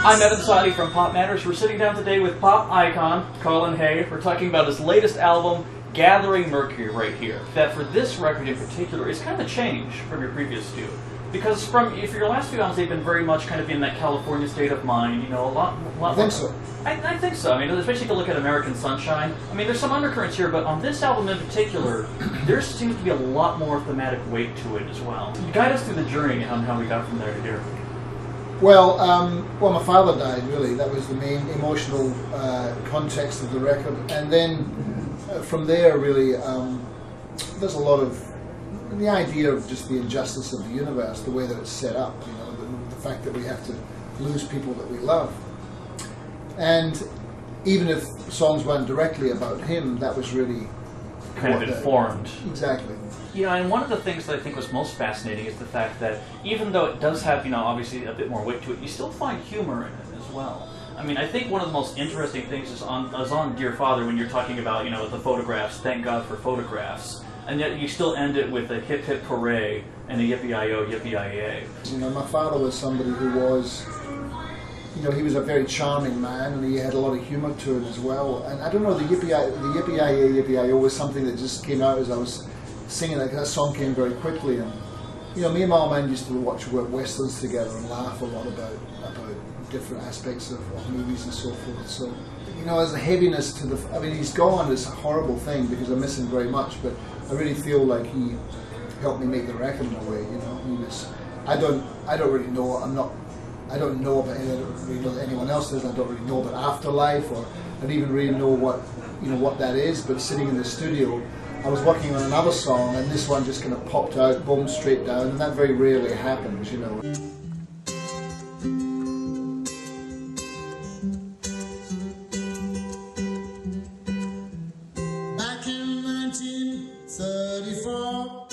I'm Evan Sadi from PopMatters. We're sitting down today with pop icon Colin. We're talking about his latest album, Gathering Mercury, right here. That for this record in particular is kind of a change from your previous two. Because if your last few albums, they've been very much kind of in that California state of mind, you know, a lot I think so. I think so. I mean, especially if you look at American Sunshine. I mean, there's some undercurrents here, but on this album in particular, there seems to be a lot more thematic weight to it as well. Guide us through the journey on how we got from there to here. Well, my father died, really. That was the main emotional context of the record. And then from there, really, there's a lot of the idea of just the injustice of the universe, the way that it's set up, you know, the fact that we have to lose people that we love. And even if songs weren't directly about him, that was really kind of informed. Exactly. You know, and one of the things that I think was most fascinating is the fact that even though it does have, you know, obviously a bit more weight to it, you still find humor in it as well. I mean, I think one of the most interesting things is on Dear Father, when you're talking about, you know, the photographs, thank God for photographs, and yet you still end it with a hip hip hooray and a yippee-i-o, yippee-i-yay. You know, my father was somebody who was, you know, he was a very charming man, and he had a lot of humour to it as well. And I don't know, the yippee-i-o, yippee-i-o was something that just came out as I was singing. Like, that song came very quickly, and you know, me and my old man used to watch westerns together and laugh a lot about different aspects of movies and so forth. So, you know, there's a heaviness to the. I mean, he's gone. It's a horrible thing because I miss him very much, but I really feel like he helped me make the record in a way. You know, he was. I don't really know. I don't know about anyone else does. I don't really know about afterlife, or I don't even really know what that is. But sitting in the studio, I was working on another song, and this one just kind of popped out, boom, straight down, and that very rarely happens, you know. Back in 1934,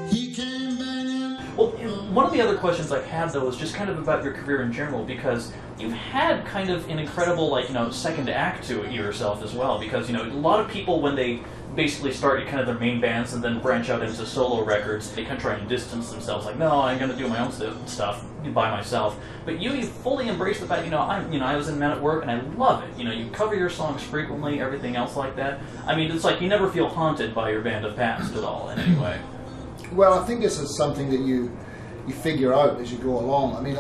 he came banging. Well, one of the other questions I had, though, is just kind of about your career in general, because you've had kind of an incredible, like, you know, second act to it yourself as well, because, you know, a lot of people, when they basically start kind of their main bands and then branch out into solo records, they kind of try and distance themselves, like, no, I'm going to do my own stuff by myself. But you fully embrace the fact, I was in Men at Work, and I love it. You know, you cover your songs frequently, everything else like that. I mean, it's like you never feel haunted by your band of past at all in any way. Well, I think this is something that you figure out as you go along. I mean,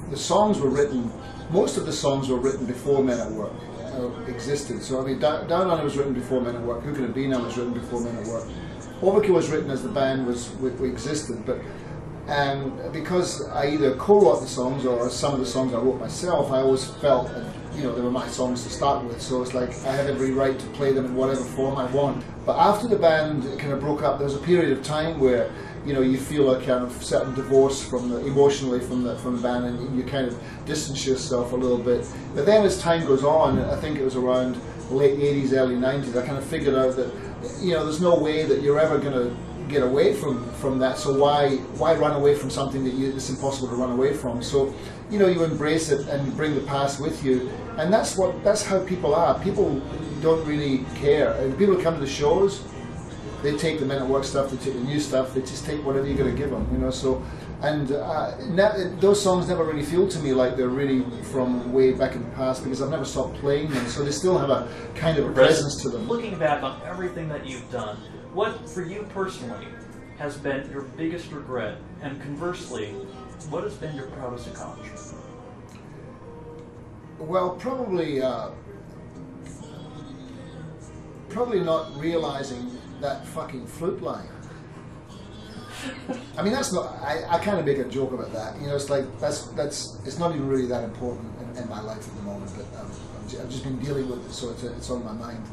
the songs were written, most of the songs were written before Men at Work existed. So, I mean, Down On It was written before Men at Work, Who Could It Be Now was written before Men at Work. Overkill was written as the band existed, but because I either co-wrote the songs or some of the songs I wrote myself, I always felt that, you know, they were my songs to start with, so it's like I have every right to play them in whatever form I want. But after the band kind of broke up, there was a period of time where, you know, you feel a kind of certain divorce emotionally from the band, and you kind of distance yourself a little bit. But then as time goes on, I think it was around the late 80s, early 90s, I kind of figured out that, you know, there's no way that you're ever going to get away from that, so why run away from something that it's impossible to run away from? So, you know, you embrace it and you bring the past with you, and that's how people are. People don't really care. And people come to the shows, they take the Men at Work stuff, they take the new stuff, they just take whatever you're going to give them, you know. So, and those songs never really feel to me like they're really from way back in the past, because I've never stopped playing them, so they still have a kind of a presence to them. Looking back on everything that you've done, what, for you personally, has been your biggest regret, and conversely, what has been your proudest accomplishment? Well, probably not realizing that fucking flute line. I mean, that's not. I kind of make a joke about that. You know, it's like it's not even really that important in my life at the moment. But I've just been dealing with it, so it's on my mind.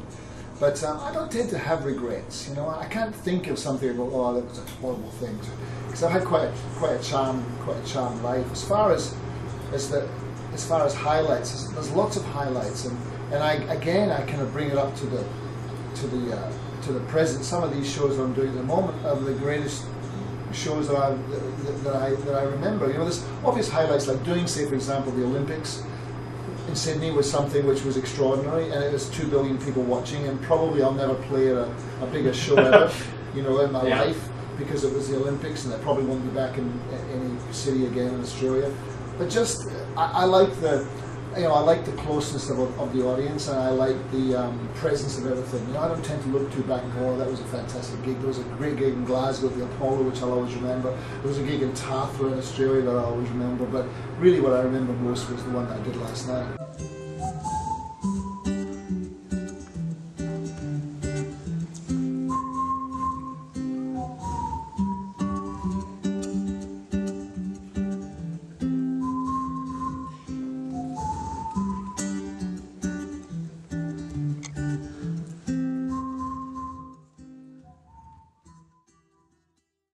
But I don't tend to have regrets. You know, I can't think of something about, oh, that was a horrible thing, because I've had quite a charmed life. As far as highlights, there's lots of highlights, and I kind of bring it up to the present. Some of these shows that I'm doing at the moment are the greatest shows that I remember. You know, there's obvious highlights, like doing, say, for example, the Olympics in Sydney was something which was extraordinary, and it was 2 billion people watching, and probably I'll never play at a bigger show ever, you know, in my life. because it was the Olympics, and I probably won't be back in any city again in Australia. But just, I like the, I like the closeness of the audience, and I like the presence of everything. I don't tend to look too back and go, oh, that was a fantastic gig. There was a great gig in Glasgow at the Apollo, which I'll always remember. There was a gig in Tathra in Australia that I always remember. But really what I remember most was the one that I did last night.